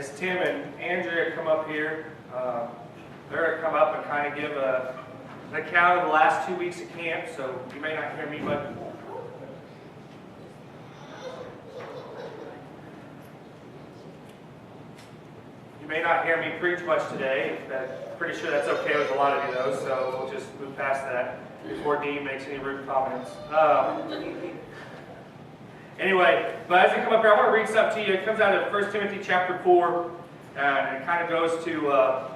as Tim and Andrea come up here, they're going to come up and kind of give an account of the last 2 weeks of camp, so you may not hear me, but you may not hear me preach much today. Pretty sure that's okay with a lot of you, though, so we'll just move past that before Dean makes any rude comments. Anyway, but as we come up here, I want to read something to you. It comes out of 1 Timothy chapter 4, and it kind of goes to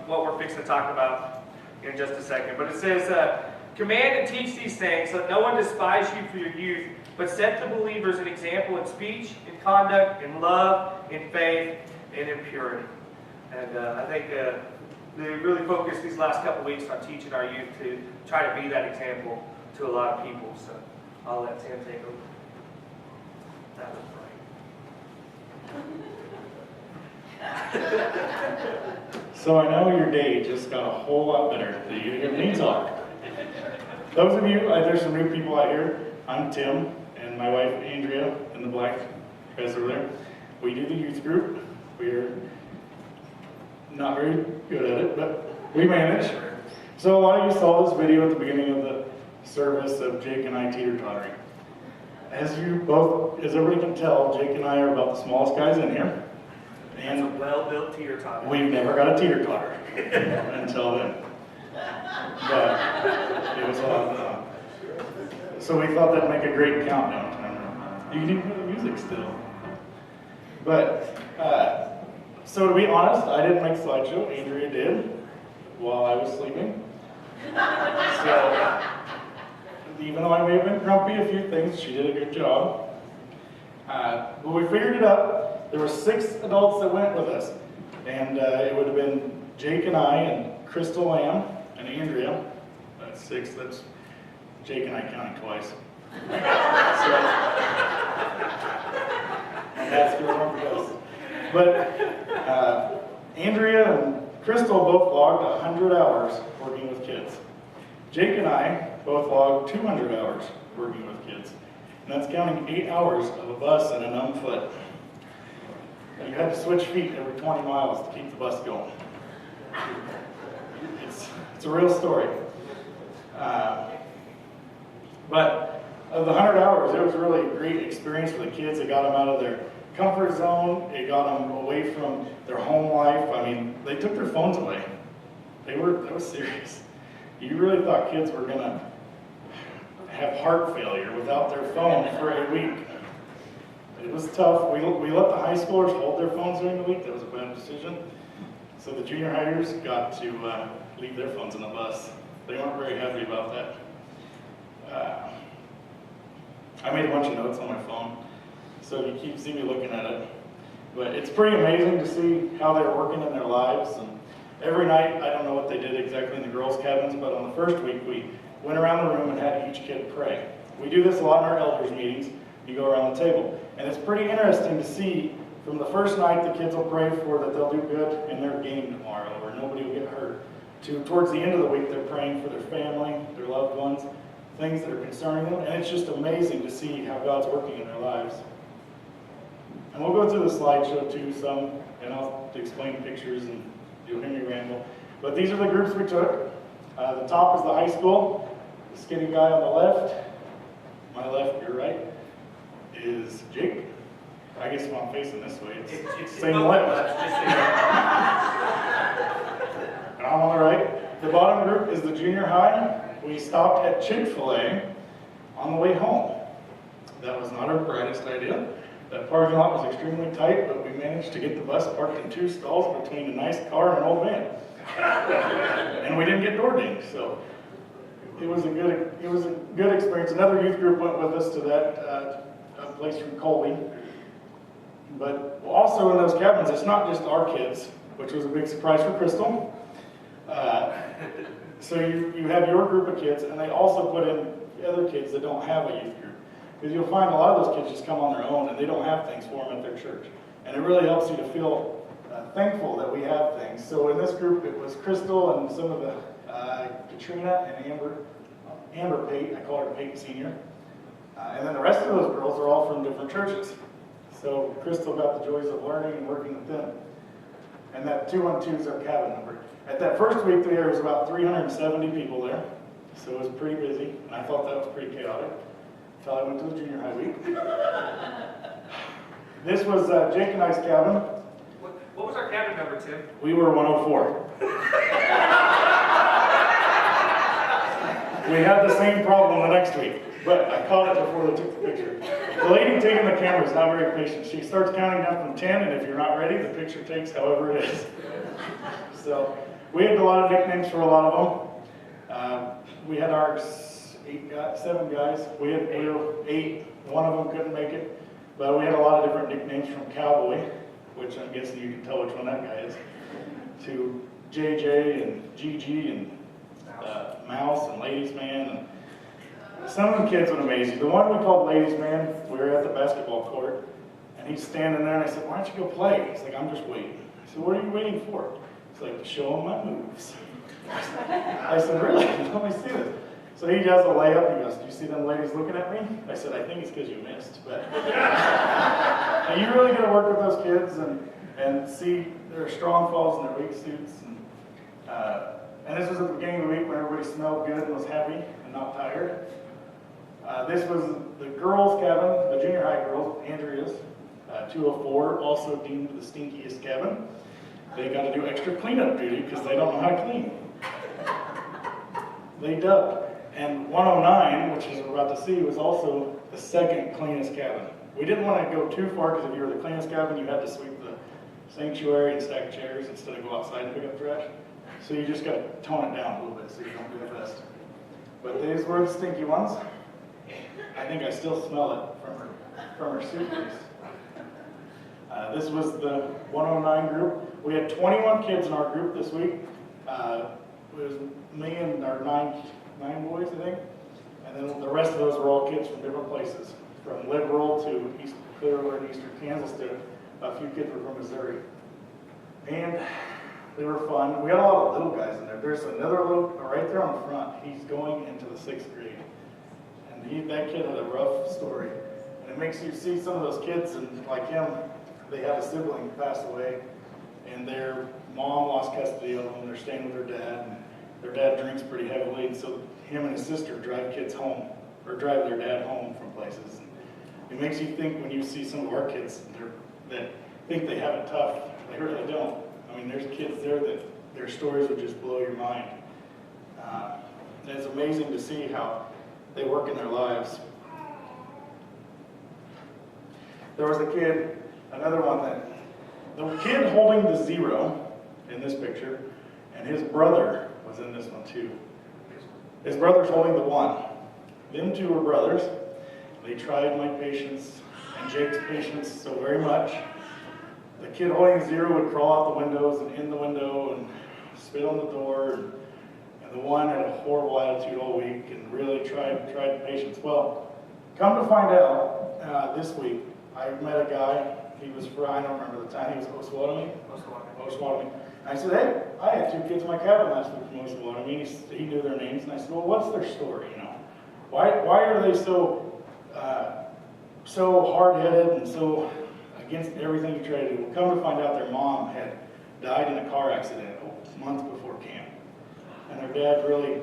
what we're fixing to talk about in just a second. But it says, command and teach these things, let no one despise you for your youth, but set the believers an example in speech, in conduct, in love, in faith, and in purity. And I think they really focused these last couple weeks on teaching our youth to try to be that example to a lot of people. So I'll let Tim take over. That was right. So I know your day just got a whole lot better that you hear me talk. Those of you, there's some new people out here. I'm Tim, and my wife Andrea in the black dress over there. We do the youth group. We're not very good at it, but we manage. So a lot of you saw this video at the beginning of the service of Jake and I teeter-tottering. As everybody can tell, Jake and I are about the smallest guys in here. And it's a well-built teeter-totter. We've never got a teeter-totter until then. But it was a lot of fun. So we thought that'd make a great countdown. You can even hear the music still. But, so to be honest, I didn't make slideshow. Andrea did while I was sleeping. So, even though I may have been grumpy a few things, she did a good job. But we figured it out. There were 6 adults that went with us. And it would have been Jake and I and Crystal Lamb and Andrea. That's 6. That's Jake and I counting twice. So, that's good one for us. But Andrea and Crystal both logged 100 hours working with kids. Jake and I both logged 200 hours working with kids. And that's counting 8 hours of a bus and a numb foot. You had to switch feet every 20 miles to keep the bus going. It's a real story. But of the 100 hours, it was really a great experience for the kids. It got them out of their comfort zone. It got them away from their home life. I mean, they took their phones away. That was serious. You really thought kids were going to have heart failure without their phone for a week. It was tough. We let the high schoolers hold their phones during the week. That was a bad decision. So the junior hires got to leave their phones on the bus. They weren't very happy about that. I made a bunch of notes on my phone, so you keep seeing me looking at it. But it's pretty amazing to see how they're working in their lives. And every night, I don't know what they did exactly in the girls' cabins, but on the first week, we went around the room and had each kid pray. We do this a lot in our elders' meetings. You go around the table. And it's pretty interesting to see from the first night the kids will pray for that they'll do good in their game tomorrow or nobody will get hurt, to towards the end of the week they're praying for their family, their loved ones, things that are concerning them. And it's just amazing to see how God's working in their lives. And we'll go through the slideshow too some, and I'll explain pictures and you'll hear me ramble. But these are the groups we took. The top is the high school. The skinny guy on the left, my left, your right, is Jake. I guess if I'm facing this way, it's same left. And I'm on the right. The bottom group is the junior high. We stopped at Chick-fil-A on the way home. That was not our brightest idea. That parking lot was extremely tight, but we managed to get the bus parked in 2 stalls between a nice car and an old van. And we didn't get door dinged, so it was a good experience. Another youth group went with us to that place from Colby. But also in those cabins, it's not just our kids, which was a big surprise for Crystal. So you have your group of kids, and they also put in other kids that don't have a youth group. Because you'll find a lot of those kids just come on their own, and they don't have things for them at their church. And it really helps you to feel thankful that we have things. So in this group, it was Crystal and some of the Katrina and Amber Pate, I call her Pate Senior. And then the rest of those girls are all from different churches. So Crystal got the joys of learning and working with them. And that 212 is our cabin number. At that first week there was about 370 people there, so it was pretty busy, and I thought that was pretty chaotic until I went to the junior high week. This was Jake and I's cabin. What was our cabin number, Tim? We were 104. We had the same problem the next week, but I caught it before they took the picture. The lady taking the camera is not very patient. She starts counting down from 10, and if you're not ready, the picture takes however it is. So we had a lot of nicknames for a lot of them. We had our 7 guys. We were 8. One of them couldn't make it, but we had a lot of different nicknames from Cowboy, which I'm guessing you can tell which one that guy is, to JJ and GG and Mouse and Ladies Man. And some of the kids would amaze you. The one we called Ladies Man, we were at the basketball court, and he's standing there, and I said, why don't you go play? He's like, I'm just waiting. I said, what are you waiting for? He's like, to show him my moves. I said, really? Let me see this. So he does a layup. He goes, do you see them ladies looking at me? I said, I think it's because you missed. But and you really got to work with those kids and see their strong falls and their weak suits. And this was at the beginning of the week when everybody smelled good and was happy and not tired. This was the girls' cabin, the junior high girls, Andrea's, 204, also deemed the stinkiest cabin. They got to do extra cleanup duty because they don't know how to clean. They dubbed. And 109, which is what we're about to see, was also the second cleanest cabin. We didn't want to go too far because if you were the cleanest cabin, you had to sweep the sanctuary and stack chairs instead of go outside and pick up trash. So you just got to tone it down a little bit so you don't do the best. But these were the stinky ones. I think I still smell it from her suitcase. This was the 109 group. We had 21 kids in our group this week. It was me and our nine boys, I think. And then the rest of those were all kids from different places, from Liberal to East Clearwater and Eastern Kansas to a few kids were from Missouri. And they were fun. We had a lot of little guys in there. There's another little, right there on the front. He's going into the 6th grade. And that kid had a rough story. And it makes you see some of those kids, and like him, they had a sibling pass away, and their mom lost custody of them. They're staying with their dad, and their dad drinks pretty heavily, and so him and his sister drive kids home, or drive their dad home from places. And it makes you think when you see some of our kids that think they have it tough, they really don't. I mean, there's kids there that their stories would just blow your mind. And it's amazing to see how they work in their lives. There was a kid, another one the kid holding the 0 in this picture, and his brother was in this one too. His brother's holding the 1. Them two were brothers. They tried my patience and Jake's patience so very much. The kid holding the 0 would crawl out the windows and in the window and spit on the door. And the one had a horrible attitude all week and really tried patience. Well, come to find out, this week, I met a guy. He was from, I don't remember the time, he was Osawatomie. Osawatomie. And I said, hey, I had 2 kids in my cabin last week from Osawatomie. He knew their names, and I said, well, what's their story, you know? Why are they so hard-headed and so against everything you try to do? Well, come to find out their mom had died in a car accident a month before camp. And their dad really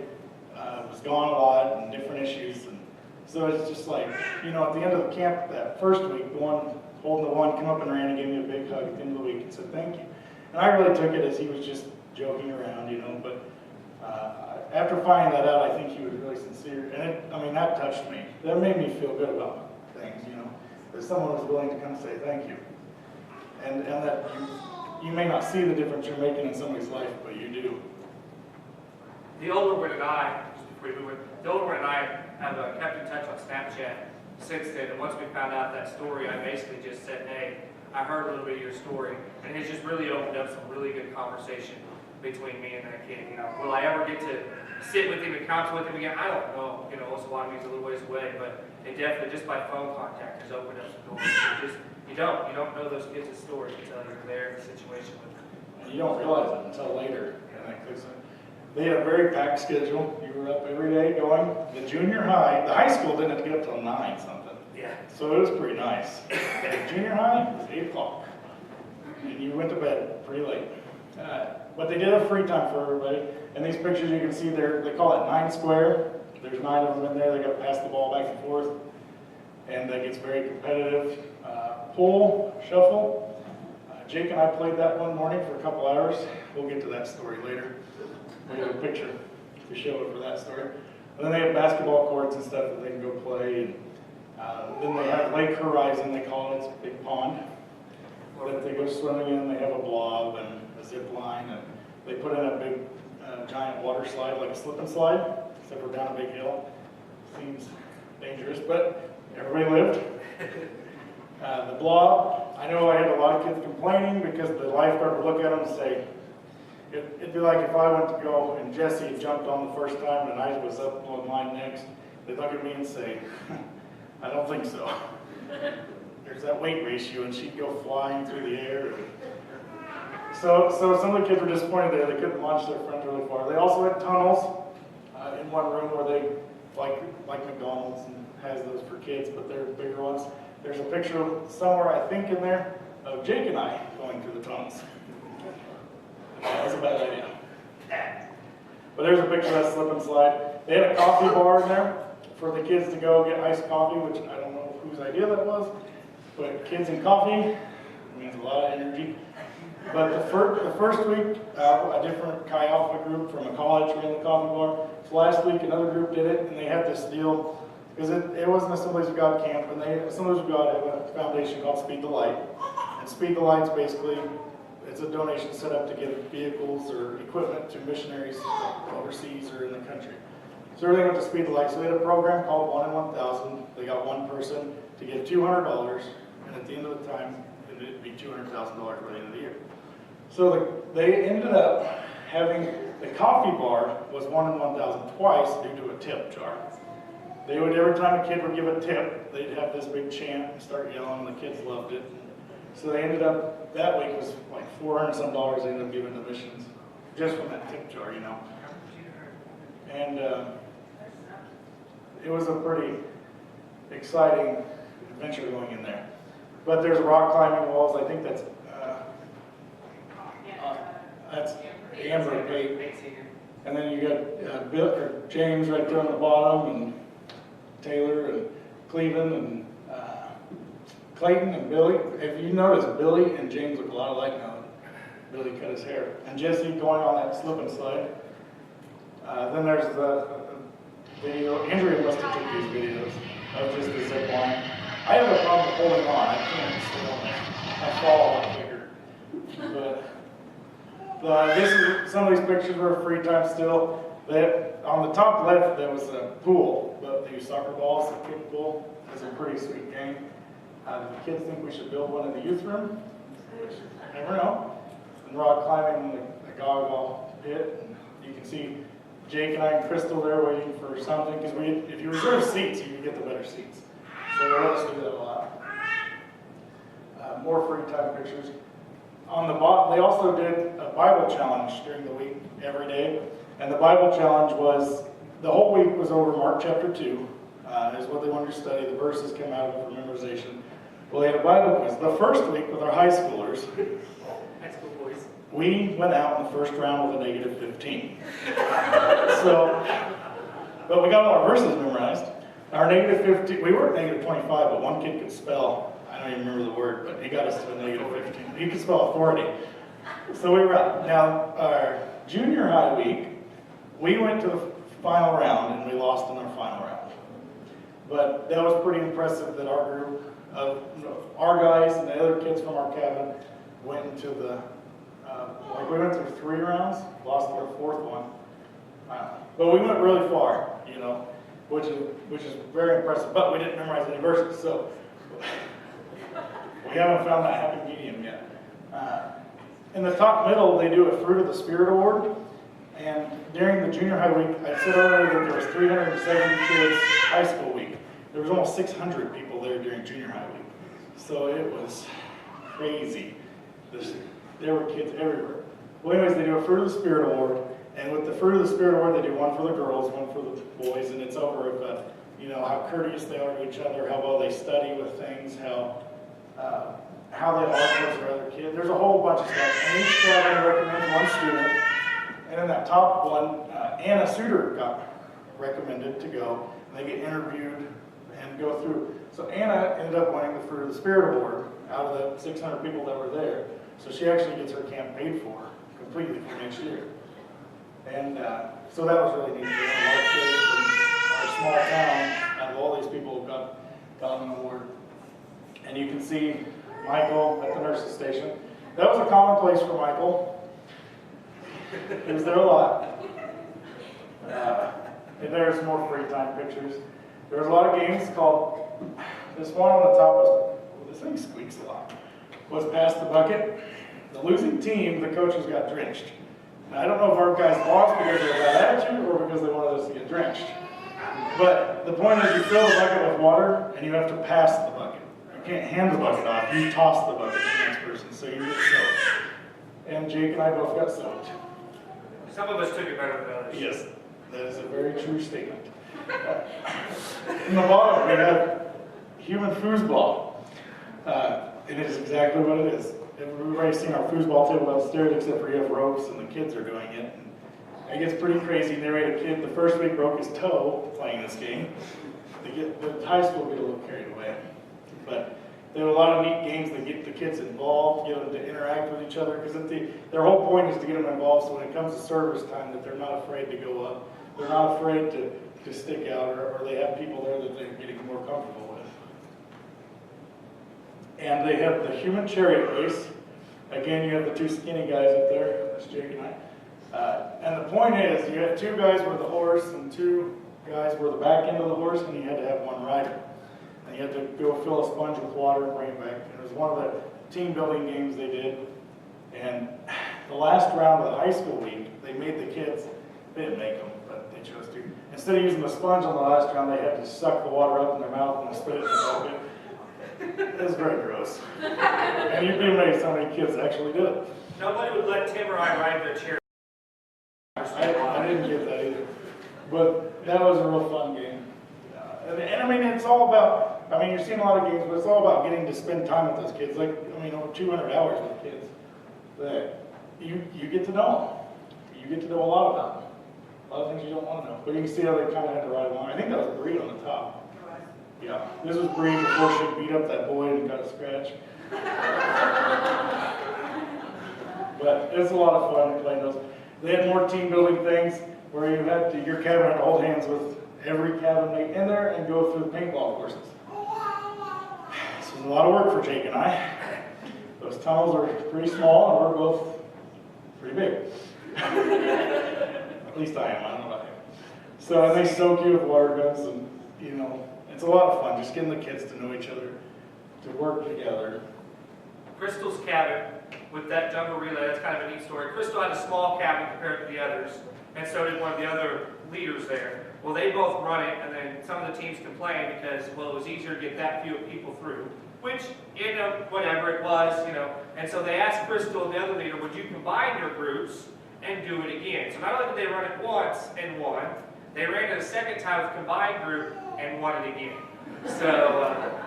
was gone a lot and different issues. And so it's just like, you know, at the end of the camp that first week, the one holding the 1 came up and ran and gave me a big hug at the end of the week and said thank you. And I really took it as he was just joking around, you know, but after finding that out, I think he was really sincere. And that touched me. That made me feel good about things, you know, that someone was willing to come say thank you. And that you may not see the difference you're making in somebody's life, but you do. The older one and I, just before we move on, the older one and I have kept in touch on Snapchat since then. And once we found out that story, I basically just said, hey, I heard a little bit of your story. And it's just really opened up some really good conversation between me and that kid. You know, will I ever get to sit with him and counsel with him again? I don't know. You know, Osawatomie's a little ways away, but it definitely, just by phone contact, has opened up some doors. You don't know those kids' stories until you're there in the situation with them. And you don't realize it until later. They had a very packed schedule. You were up every day going. The junior high, the high school didn't have to get up till 9 something. Yeah. So it was pretty nice. The junior high was 8 o'clock. And you went to bed pretty late. But they did have free time for everybody. And these pictures you can see there, they call it 9 square. There's 9 of them in there. They got to pass the ball back and forth. And that gets very competitive. Pool, shuffle. Jake and I played that one morning for a couple hours. We'll get to that story later. We have a picture to show it for that story. And then they have basketball courts and stuff that they can go play. And then they have Lake Horizon, they call it. It's a big pond that they go swimming in. They have a blob and a zip line. And they put in a big giant water slide, like a slip and slide, except we're down a big hill. Seems dangerous, but everybody lived. The blob, I know I had a lot of kids complaining because the lifeguard would look at them and say, it'd be like if I went to go and Jesse jumped on the first time and I was up on mine next. They'd look at me and say, I don't think so. There's that weight ratio, and she'd go flying through the air. So some of the kids were disappointed there. They couldn't launch their friend really far. They also had tunnels in one room where they, like McDonald's, and has those for kids, but they're bigger ones. There's a picture somewhere, I think, in there of Jake and I going through the tunnels. That was a bad idea. But there's a picture of that slip and slide. They had a coffee bar in there for the kids to go get iced coffee, which I don't know whose idea that was. But kids and coffee means a lot of energy. But the first week, a different Chi Alpha group from a college ran the coffee bar. So last week, another group did it, and they had this deal, because it wasn't Assemblies of God camp, and Assemblies of God have a foundation called Speed the Light. And Speed the Light's basically, it's a donation set up to give vehicles or equipment to missionaries overseas or in the country. So everything went to Speed the Light. So they had a program called 1 in 1,000. They got one person to give $200, and at the end of the time, it'd be $200,000 by the end of the year. So they ended up having, the coffee bar was 1 in 1,000 twice due to a tip jar. They would, every time a kid would give a tip, they'd have this big chant and start yelling, and the kids loved it. So they ended up, that week was like $400 some they ended up giving to missions, just from that tip jar, you know. And it was a pretty exciting adventure going in there. But there's rock climbing walls. I think that's Amber Gate. And then you got Bill or James right there on the bottom, and Taylor and Cleveland and Clayton and Billy. If you notice, Billy and James look a lot alike now. Billy cut his hair. And Jesse going on that slip and slide. Then there's the video. Andrea must have took these videos of just the zip line. I have a problem holding on. I can't sit on there. I fall a lot quicker. But this is, some of these pictures were free time still. On the top left, there was a pool, but they use soccer balls, a kick pool. It's a pretty sweet game. The kids think we should build one in the youth room, which I never know. And rock climbing in the goggle pit. And you can see Jake and I and Crystal there waiting for something, because if you reserve seats, you can get the better seats. So they let us do that a lot. More free time pictures. On the bottom, they also did a Bible challenge during the week, every day. And the Bible challenge was, the whole week was over Mark chapter 2, is what they wanted to study. The verses came out of it for memorization. Well, they had a Bible quiz. The first week with our high schoolers, high school boys, we went out in the first round with a negative 15. But we got all our verses memorized. Our negative 15, we were at negative 25, but one kid could spell, I don't even remember the word, but he got us to a negative 15. He could spell authority. So we were out. Now, our junior high week, we went to the final round, and we lost in our final round. But that was pretty impressive that our group of, our guys and the other kids from our cabin went into the, we went through 3 rounds, lost our 4th one. But we went really far, which is very impressive. But we didn't memorize any verses, so we haven't found that happy medium yet. In the top middle, they do a Fruit of the Spirit Award. And during the junior high week, I said earlier that there was 370 kids high school week. There was almost 600 people there during junior high week. So it was crazy. There were kids everywhere. Well, anyways, they do a Fruit of the Spirit Award. And with the Fruit of the Spirit Award, they do one for the girls, one for the boys. And it's over how courteous they are to each other, how well they study with things, how how they all coach their other kids. There's a whole bunch of stuff. And each cabin recommends one student. And in that top one, Anna Suter got recommended to go. And they get interviewed and go through. So Anna ended up winning for the Spirit Award out of the 600 people that were there. So she actually gets her camp paid for completely for next year. And so that was really neat. A lot of kids from our small town, out of all these people, got an award. And you can see Michael at the nurse's station. That was a common place for Michael. He was there a lot. And there's more free time pictures. There was a lot of games called, this one on the top was, well, this thing squeaks a lot, was pass the bucket. The losing team, the coaches got drenched. Now, I don't know if our guys lost because they had bad attitude or because they wanted us to get drenched. But the point is you fill the bucket with water and you have to pass the bucket. You can't hand the bucket off, you toss the bucket to the next person, so you get soaked. And Jake and I both got soaked. Some of us took it better than others. Yes, that is a very true statement. In the bottom, we have human foosball. It is exactly what it is. Everybody's seen our foosball table downstairs, except for you have ropes and the kids are doing it. And it gets pretty crazy. They had a kid, the first week broke his toe playing this game. The high school get a little carried away. But there are a lot of neat games that get the kids involved, get them to interact with each other, because their whole point is to get them involved so when it comes to service time that they're not afraid to go up. They're not afraid to stick out, or they have people there that they're getting more comfortable with. And they have the human chariot race. Again, you have the two skinny guys up there. That's Jake and I. And the point is, you had two guys were the horse, and two guys were the back end of the horse, and you had to have one rider. And you had to go fill a sponge with water and bring it back. And it was one of the team building games they did. And the last round of the high school week, they made the kids, they didn't make them, but they chose to. Instead of using the sponge on the last round, they had to suck the water up in their mouth and spit it in the bucket. It was very gross. And you'd be amazed how many kids actually did it. Nobody would let Tim or I ride their chair. I didn't get that either. But that was a real fun game. And I mean, it's all about, I mean, you're seeing a lot of games, but it's all about getting to spend time with those kids. Like, I mean, over 200 hours with kids. That you get to know them. You get to know a lot about them. A lot of things you don't want to know. But you can see how they kind of had to ride along. I think that was Bree on the top. Yeah, this was Bree before she beat up that boy and got a scratch. But it's a lot of fun playing those. They had more team building things where you had to, your cabin had to hold hands with every cabin mate in there and go through the paintball courses. This was a lot of work for Jake and I. Those tunnels are pretty small and we're both pretty big. At least I am, I don't know about you. So and they soak you with water guns and, you know, it's a lot of fun just getting the kids to know each other, to work together. Crystal's cabin with that jungle relay, that's kind of a neat story. Crystal had a small cabin compared to the others, and so did one of the other leaders there. Well, they both run it, and then some of the teams complained because, well, it was easier to get that few people through, which, you know, whatever it was, you know. And so they asked Crystal, the other leader, would you combine your groups and do it again? So not only did they run it once and won, they ran it a second time with combined group and won it again. So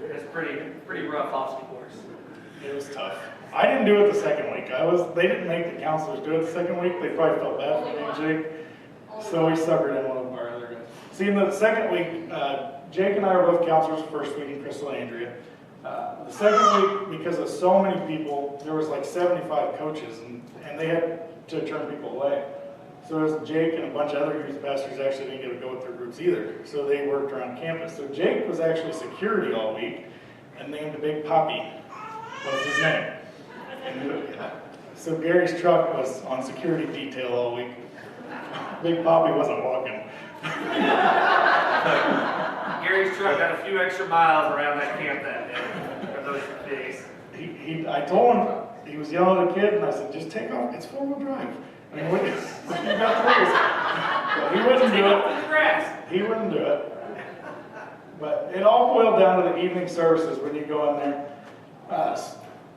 it's pretty rough obstacle course. It was tough. I didn't do it the second week. They didn't make the counselors do it the second week. They probably felt bad for me and Jake. So we suckered in one of our other guys. See, in the second week, Jake and I were both counselors the first week, and Crystal and Andrea. The second week, because of so many people, there was like 75 coaches, and they had to turn people away. So it was Jake and a bunch of other youth pastors actually didn't get to go with their groups either. So they worked around campus. So Jake was actually security all week and named a Big Poppy was his name. And, so Gary's truck was on security detail all week. Big Poppy wasn't walking. Gary's truck got a few extra miles around that camp that day for those days. I told him, he was yelling at the kid, and I said, just take off, it's 4-wheel drive. I mean, what you got to lose? Well, he wouldn't do it. He wouldn't do it. But it all boiled down to the evening services when you go in there.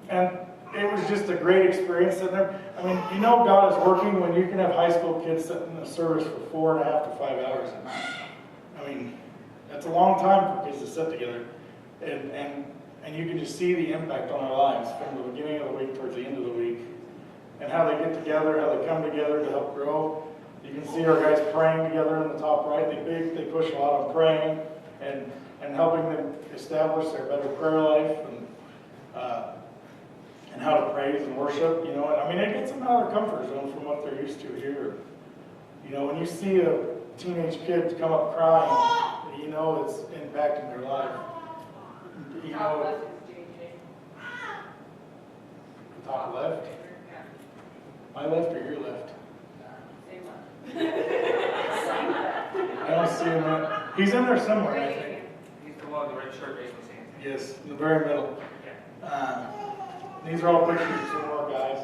And it was just a great experience sitting there. I mean, you know God is working when you can have high school kids sitting in the service for 4.5 to 5 hours at night. I mean, that's a long time for kids to sit together. And and you can just see the impact on their lives from the beginning of the week towards the end of the week, and how they get together, how they come together to help grow. You can see our guys praying together in the top right. They push a lot on praying and helping them establish their better prayer life and how to praise and worship. You know, I mean, it gets them out of their comfort zone from what they're used to here. You know, when you see a teenage kid come up crying, you know it's impacting their life. You know, top left. My left or your left? I don't see him. He's in there somewhere, I think. He's the one with the red shirt raising his hand. Yes, in the very middle. These are all pictures of some of our guys.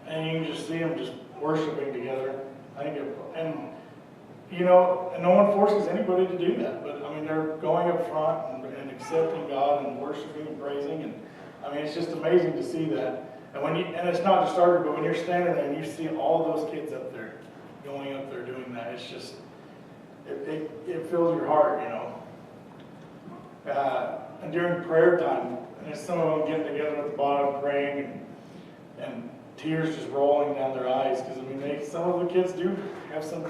And you can just see them just worshiping together. I think, and you know, and no one forces anybody to do that. But I mean, they're going up front and accepting God and worshiping and praising. And I mean, it's just amazing to see that. And it's not just started, but when you're standing there and you see all those kids up there, going up there doing that, it's just, it fills your heart, you know. And during prayer time, and some of them getting together at the bottom praying, and tears just rolling down their eyes, because I mean, some of the kids do have some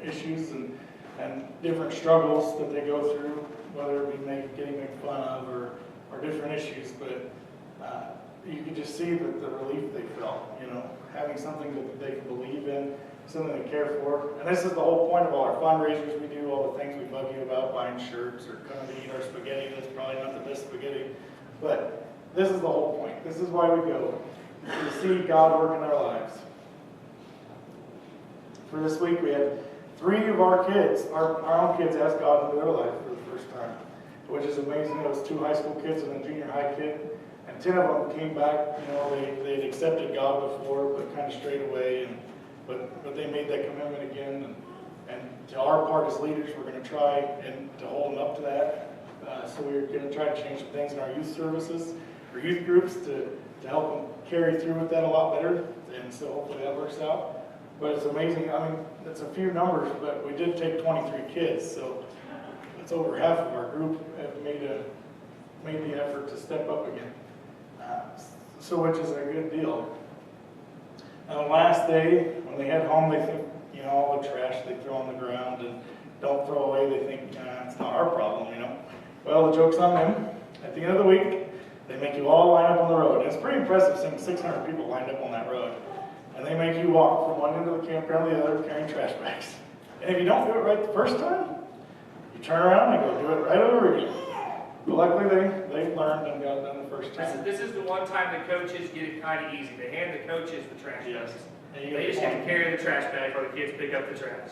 issues and different struggles that they go through, whether it be getting made fun of or different issues, but you can just see the relief they felt, you know, having something that they can believe in, something to care for. And this is the whole point of all our fundraisers we do, all the things we bug you about, buying shirts or coming to eat our spaghetti. That's probably not the best spaghetti, but this is the whole point. This is why we go, to see God work in our lives. For this week, we had 3 of our kids, our own kids, ask God into their life for the first time, which is amazing. It was 2 high school kids and a junior high kid. And 10 of them came back, you know, they had accepted God before, but kind of strayed away, but they made that commitment again. And to our part as leaders, we're going to try and to hold them up to that. So we're going to try to change some things in our youth services, or youth groups, to help them carry through with that a lot better. And so hopefully that works out. But it's amazing. I mean, it's a few numbers, but we did take 23 kids, so it's over half of our group have made the effort to step up again. So which is a good deal. And the last day, when they head home, they think, you know, all the trash they throw on the ground and don't throw away, they think, it's not our problem, you know. Well, the joke's on them. At the end of the week, they make you all line up on the road. And it's pretty impressive seeing 600 people lined up on that road. And they make you walk from one end of the campground to the other carrying trash bags. And if you don't do it right the first time, you turn around and go do it right over again. But luckily, they learned and got it done the first time. This is the one time the coaches get it kind of easy. They hand the coaches the trash bags. Yes. They just have to carry the trash bag while the kids pick up the trash.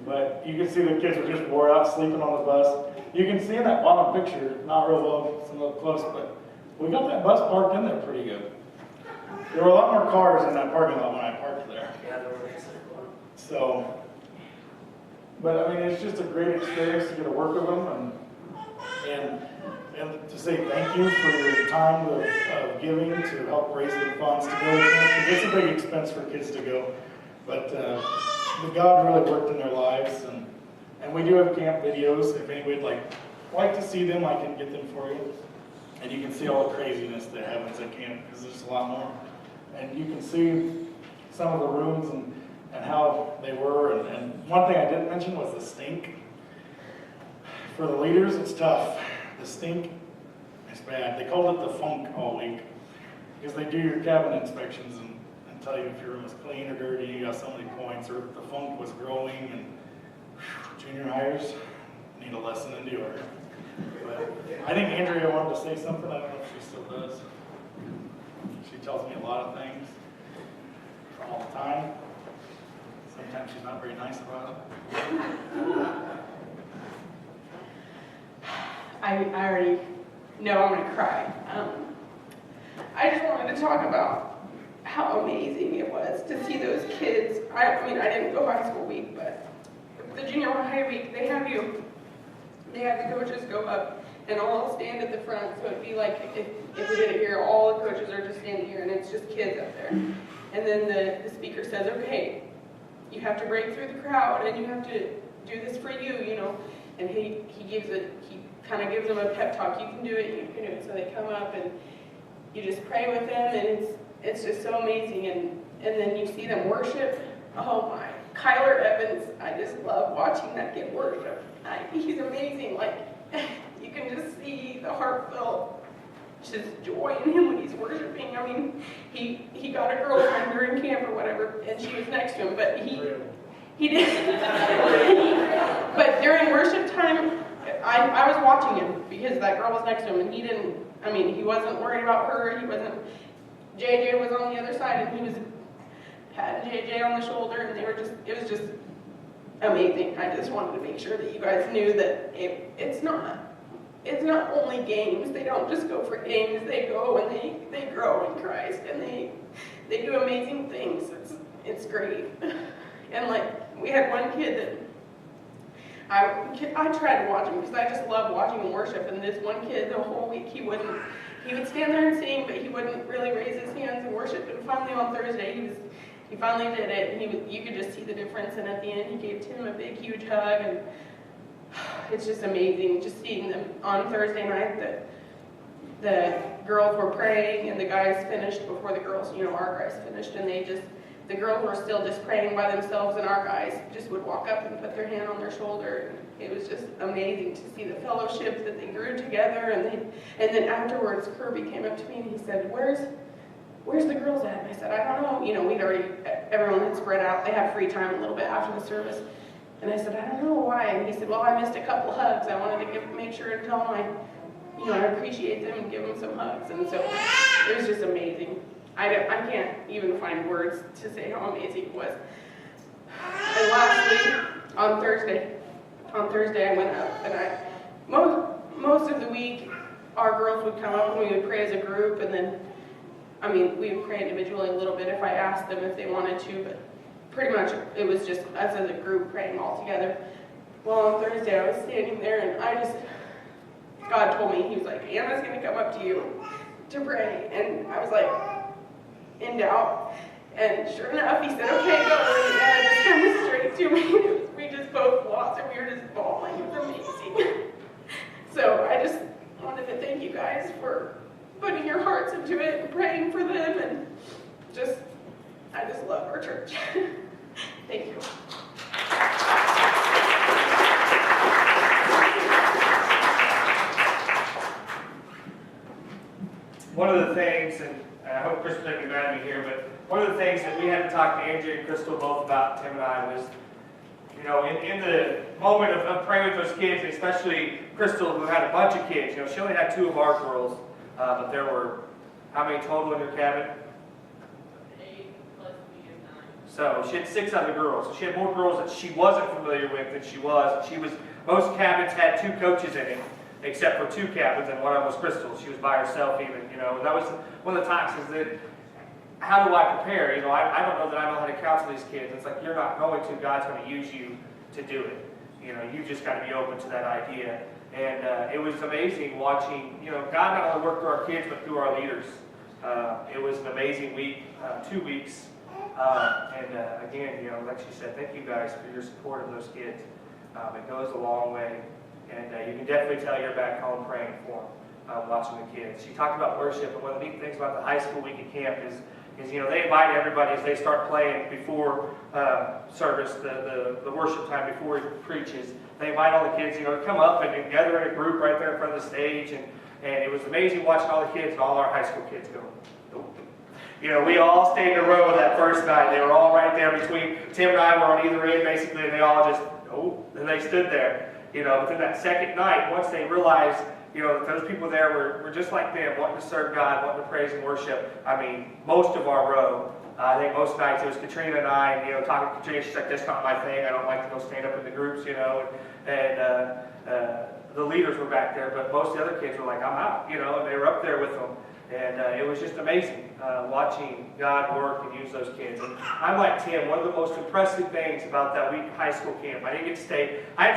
But you can see the kids were just wore out, sleeping on the bus. You can see in that bottom picture, not real well, it's a little close, but we got that bus parked in there pretty good. There were a lot more cars in that parking lot when I parked there. Yeah, there were. So, but I mean, it's just a great experience to get to work with them and to say thank you for your time of giving to help raise the funds to go to camp. It's a big expense for kids to go, but God really worked in their lives, and we do have camp videos. If anybody'd like to see them, I can get them for you. And you can see all the craziness that happens at camp, because there's a lot more. And you can see some of the rooms and how they were. And one thing I didn't mention was the stink. For the leaders, it's tough. The stink is bad. They called it the funk all week, because they do your cabin inspections and tell you if your room is clean or dirty, you got so many points, or if the funk was growing. And junior hires need a lesson in deodorant. But I think Andrea wanted to say something. I don't know if she still does. She tells me a lot of things all the time. Sometimes she's not very nice about it. I already know I'm going to cry. I just wanted to talk about how amazing it was to see those kids. I mean, I didn't go high school week, but the junior high week, they have the coaches go up and all stand at the front, so it'd be like if we did it here, all the coaches are just standing here and it's just kids up there. And then the speaker says, okay, you have to break through the crowd and you have to do this for you, you know. And he kind of gives them a pep talk. You can do it, you can do it. So they come up and you just pray with them, and it's just so amazing. And then you see them worship. Oh my, Kyler Evans, I just love watching that kid worship. He's amazing. Like, you can just see the heartfelt just joy in him when he's worshiping. I mean, he got a girlfriend during camp or whatever, and she was next to him, but he did. But during worship time, I was watching him because that girl was next to him, and he wasn't worried about her. JJ was on the other side, and he was patting JJ on the shoulder, and it was just amazing. I just wanted to make sure that you guys knew that it's not only games. They don't just go for games. They go and they grow in Christ, and they do amazing things. It's great. And like, we had one kid that I tried to watch him because I just love watching him worship. And this one kid, the whole week, he would stand there and sing, but he wouldn't really raise his hands and worship. And finally on Thursday, he finally did it. And you could just see the difference. And at the end, he gave Tim a big, huge hug. And it's just amazing just seeing them on Thursday night. The girls were praying, and the guys finished before the girls, our guys finished, and the girls were still just praying by themselves, and our guys just would walk up and put their hand on their shoulder. And it was just amazing to see the fellowship that they grew together. And then afterwards, Kirby came up to me and he said, "Where's the girls at?" And I said, "I don't know." Everyone had spread out. They had free time a little bit after the service. And I said, "I don't know why." And he said, "Well, I missed a couple hugs. I wanted to make sure and tell them I appreciate them and give them some hugs." And so it was just amazing. I can't even find words to say how amazing it was. And lastly, on Thursday I went up, and most of the week our girls would come up and we would pray as a group, and then we would pray individually a little bit if I asked them if they wanted to, but pretty much it was just us as a group praying all together. Well, on Thursday I was standing there, and God told me, he was like, "Anna's going to come up to you to pray." And I was like, in doubt. And sure enough, he said, "Okay, go." And Anna just came straight to me. We just both lost, and we were just bawling. It was amazing. So I just wanted to thank you guys for putting your hearts into it and praying for them. And I just love our church. Thank you. One of the things, and I hope Crystal didn't be mad at me here, but one of the things that we had to talk to Andrea and Crystal both about, Tim and I, was, in the moment of praying with those kids, and especially Crystal, who had a bunch of kids. She only had 2 of our girls, but there were, how many total in your cabin? 8 plus me is 9. So she had 6 other girls. So she had more girls that she wasn't familiar with than she was. Most cabins had 2 coaches in it, except for 2 cabins, and one of them was Crystal. She was by herself even, And that was one of the times is that, how do I prepare? I don't know that I know how to counsel these kids. It's like, you're not going to. God's going to use you to do it. You just got to be open to that idea. And it was amazing watching, God not only worked through our kids, but through our leaders. It was an amazing week, 2 weeks. Again, like she said, thank you guys for your support of those kids. It goes a long way. And you can definitely tell you're back home praying for them, watching the kids. She talked about worship, and one of the neat things about the high school week at camp is they invite everybody as they start playing before service, the worship time before he preaches. They invite all the kids, to come up and gather in a group right there in front of the stage. And it was amazing watching all the kids and all our high school kids go, "Nope." We all stayed in a row that first night. They were all right there between, Tim and I were on either end basically, and they all just, "Nope," and they stood there. But then that second night, once they realized, that those people there were just like them, wanting to serve God, wanting to praise and worship. Most of our row, I think most nights, it was Katrina and I, talking to Katrina, she's like, "That's not my thing. I don't like to go stand up in the groups, And the leaders were back there, but most of the other kids were like, "I'm out," and they were up there with them. And it was just amazing watching God work and use those kids. And I'm like Tim, one of the most impressive things about that week of high school camp, I had to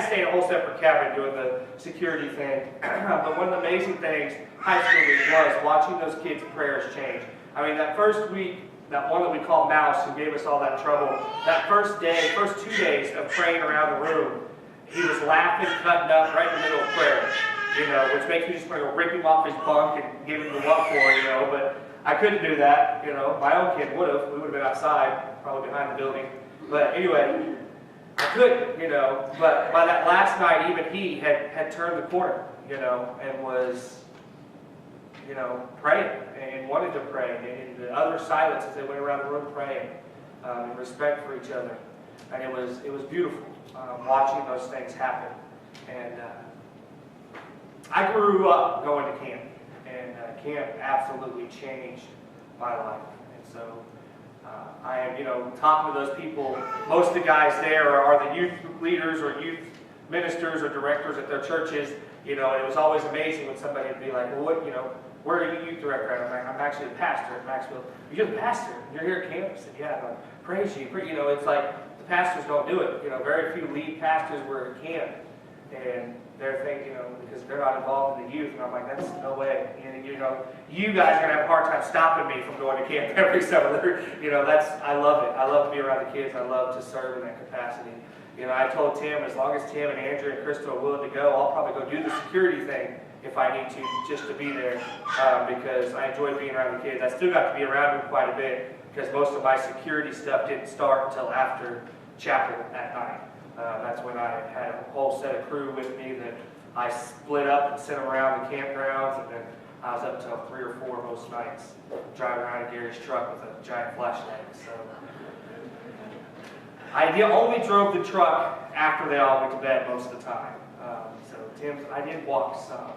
stay in a whole separate cabin doing the security thing. But one of the amazing things high school week was watching those kids' prayers change. That first week, that one that we call Mouse, who gave us all that trouble, that first 2 days of praying around the room, he was laughing, cutting up right in the middle of prayer. which makes me just want to rip him off his bunk and give him the what for, but I couldn't do that, my own kid would have. We would have been outside, probably behind the building. But anyway, I couldn't, but by that last night, even he had turned the corner, and was, praying and wanted to pray. And the other silence as they went around the room praying in respect for each other. And it was beautiful watching those things happen. And I grew up going to camp, and camp absolutely changed my life. And so I am, talking to those people. Most of the guys there are the youth leaders or youth ministers or directors at their churches, and it was always amazing when somebody would be like, well, what, where are you youth director at? I'm like, I'm actually a pastor at Maxwell. You're the pastor? You're here at camp? I said, yeah. I'm like, praise you. It's like the pastors don't do it. Very few lead pastors were at camp. And they're thinking, because they're not involved in the youth. And I'm like, that's no way. And, you guys are going to have a hard time stopping me from going to camp every summer. I love it. I love to be around the kids. I love to serve in that capacity. I told Tim, as long as Tim and Andrea and Crystal are willing to go, I'll probably go do the security thing if I need to, just to be there, because I enjoy being around the kids. I still got to be around them quite a bit, because most of my security stuff didn't start until after chapel at night. That's when I had a whole set of crew with me that I split up and sent them around the campgrounds, and then I was up until 3 or 4 most nights, driving around in Gary's truck with a giant flashlight. So I only drove the truck after they all went to bed most of the time. I did walk some.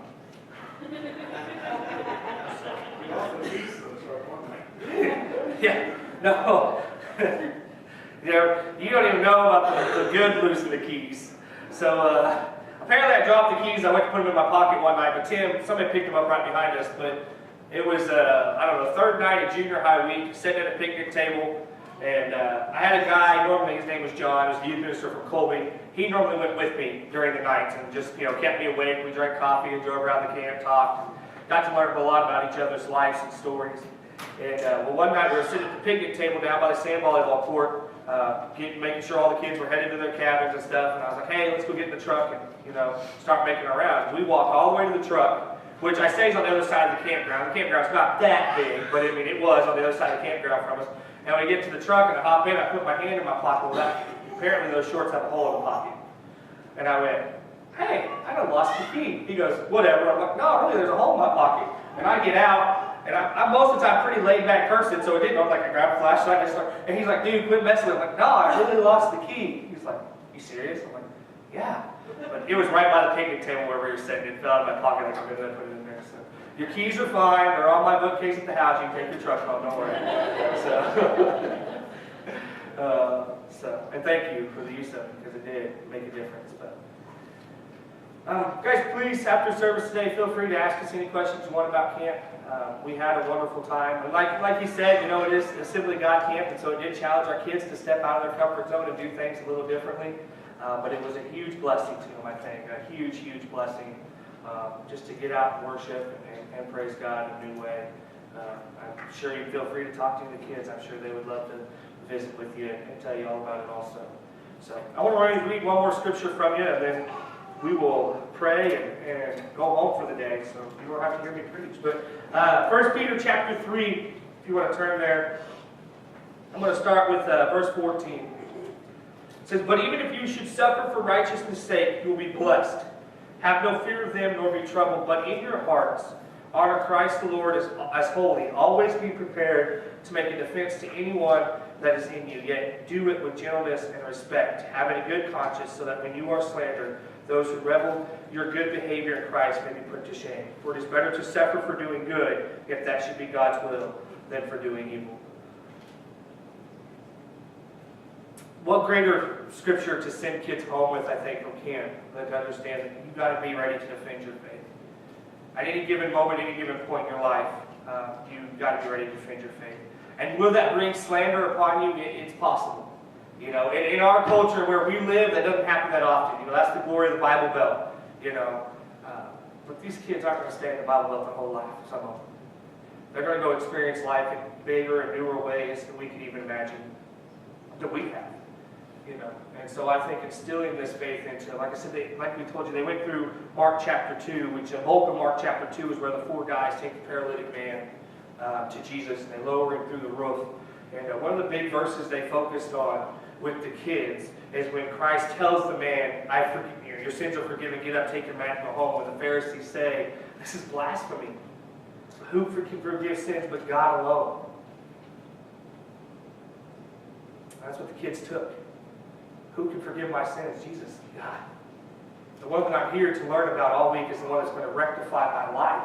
Yeah, no. You don't even know about the good losing the keys. So apparently I dropped the keys. I went to put them in my pocket one night, but somebody picked them up right behind us. But it was, third night of junior high week, sitting at a picnic table. And I had a guy, normally his name was John, he was a youth minister from Colby. He normally went with me during the nights and just, kept me awake. We drank coffee and drove around the camp, talked, and got to learn a lot about each other's lives and stories. And one night we were sitting at the picnic table down by the sand volleyball court, making sure all the kids were headed to their cabins and stuff. And I was like, hey, let's go get in the truck and, start making our rounds. We walked all the way to the truck, which I say is on the other side of the campground. The campground's not that big, but it was on the other side of the campground from us. And when I get to the truck and I hop in, I put my hand in my pocket. Well, apparently those shorts have a hole in the pocket. And I went, hey, I done lost the key. He goes, whatever. I'm like, no, really, there's a hole in my pocket. And I get out, and I'm most of the time pretty laid back person, so it didn't look like I grabbed a flashlight. And he's like, dude, quit messing with it. I'm like, no, I really lost the key. He's like, you serious? I'm like, yeah. But it was right by the picnic table where we were sitting. It fell out of my pocket. I put it in there. So your keys are fine. They're on my bookcase at the house. You can take your truck home. Don't worry. And thank you for the use of it, because it did make a difference. But guys, please, after service today, feel free to ask us any questions you want about camp. We had a wonderful time. And like you said, it is a Simply God camp, and so it did challenge our kids to step out of their comfort zone and do things a little differently. But it was a huge blessing to them, I think. A huge, huge blessing just to get out and worship and praise God in a new way. I'm sure you feel free to talk to the kids. I'm sure they would love to visit with you and tell you all about it also. So I want to read one more scripture from you, and then we will pray and go home for the day, so you won't have to hear me preach. But 1 Peter chapter 3, if you want to turn there, I'm going to start with verse 14. It says, but even if you should suffer for righteousness' sake, you will be blessed. Have no fear of them, nor be troubled, but in your hearts honor Christ the Lord as holy. Always be prepared to make a defense to anyone that is in you, yet do it with gentleness and respect, having a good conscience, so that when you are slandered, those who revel your good behavior in Christ may be put to shame. For it is better to suffer for doing good, if that should be God's will, than for doing evil. What greater scripture to send kids home with, I think, from camp, than to understand that you've got to be ready to defend your faith. At any given moment, any given point in your life, you've got to be ready to defend your faith. And will that bring slander upon you? It's possible. In our culture where we live, that doesn't happen that often. That's the glory of the Bible Belt. But these kids aren't going to stay in the Bible Belt their whole life, some of them. They're going to go experience life in bigger and newer ways than we can even imagine that we have. You know, and so I think instilling this faith into, like I said, like we told you, they went through Mark chapter 2, which the bulk of Mark chapter 2 is where the 4 guys take the paralytic man to Jesus, and they lower him through the roof. And one of the big verses they focused on with the kids is when Christ tells the man, I forgive you, your sins are forgiven, get up, take your mat, and go home. And the Pharisees say, this is blasphemy. Who can forgive sins but God alone? That's what the kids took. Who can forgive my sins? Jesus, God. The one that I'm here to learn about all week is the one that's going to rectify my life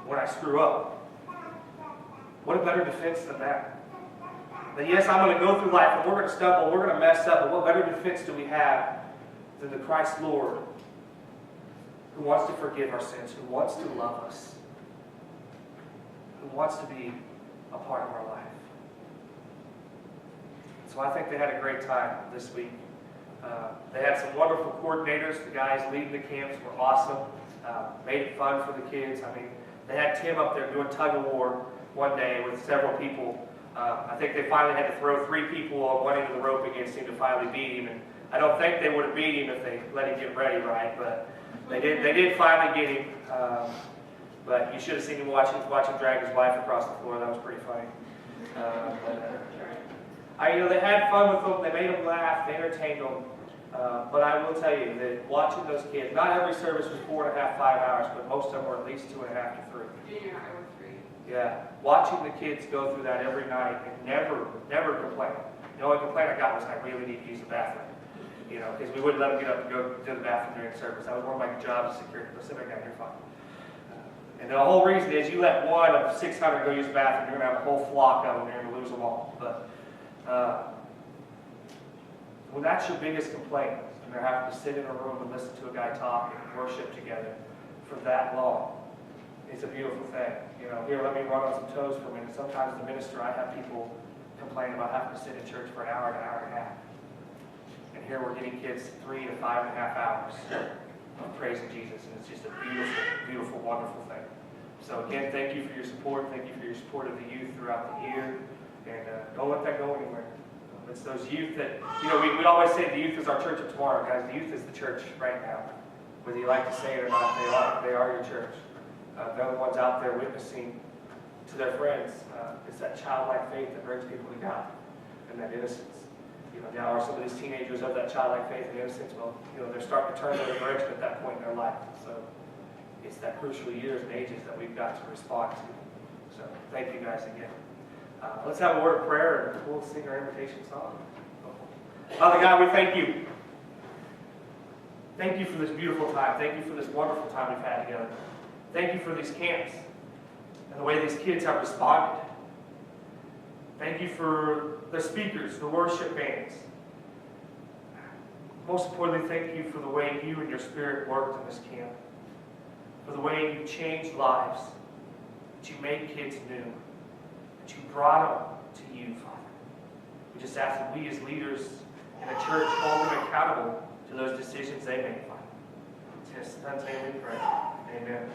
when I screw up. What a better defense than that? That yes, I'm going to go through life and we're going to stumble, we're going to mess up, but what better defense do we have than the Christ Lord who wants to forgive our sins, who wants to love us, who wants to be a part of our life? So I think they had a great time this week. They had some wonderful coordinators. The guys leading the camps were awesome. Made it fun for the kids. I mean, they had Tim up there doing tug of war one day with several people. I think they finally had to throw 3 people on one end of the rope against him to finally beat him. And I don't think they would have beat him if they let him get ready right, but they did finally get him. But you should have seen him watch him drag his wife across the floor. That was pretty funny. They had fun with them. They made them laugh. They entertained them. But I will tell you that watching those kids, not every service was 4.5, 5 hours, but most of them were at least 2.5 to 3. Junior high was 3. Yeah, watching the kids go through that every night and never complain. The only complaint I got was I really need to use the bathroom. You know, because we wouldn't let them get up and go to the bathroom during service. That was one of my jobs as security. Go sit back down, you're fine. And the whole reason is you let one of 600 go use the bathroom, you're going to have a whole flock of them, and you're going to lose them all. But when that's your biggest complaint, and they're having to sit in a room and listen to a guy talk and worship together for that long, it's a beautiful thing. You know, here, let me run on some toes for a minute. Sometimes as a minister, I have people complain about having to sit in church for an hour and a half. And here we're getting kids 3 to 5.5 hours of praising Jesus, and it's just a beautiful, beautiful, wonderful thing. So again, thank you for your support. Thank you for your support of the youth throughout the year. And don't let that go anywhere. It's those youth that, you know, we always say the youth is our church of tomorrow, guys. The youth is the church right now. Whether you like to say it or not, they are your church. They're the ones out there witnessing to their friends. It's that childlike faith that brings people to God and that innocence. You know, now are some of these teenagers of that childlike faith and innocence? Well, you know, they're starting to turn their direction at that point in their life. So it's that crucial years and ages that we've got to respond to. So thank you guys again. Let's have a word of prayer and we'll sing our invitation song. Father God, we thank you. Thank you for this beautiful time. Thank you for this wonderful time we've had together. Thank you for these camps and the way these kids have responded. Thank you for the speakers, the worship bands. Most importantly, thank you for the way you and your Spirit worked in this camp. For the way you changed lives, that you made kids new, that you brought them to you, Father. We just ask that we as leaders in the church hold them accountable to those decisions they make, Father. In His Son's name we pray. Amen.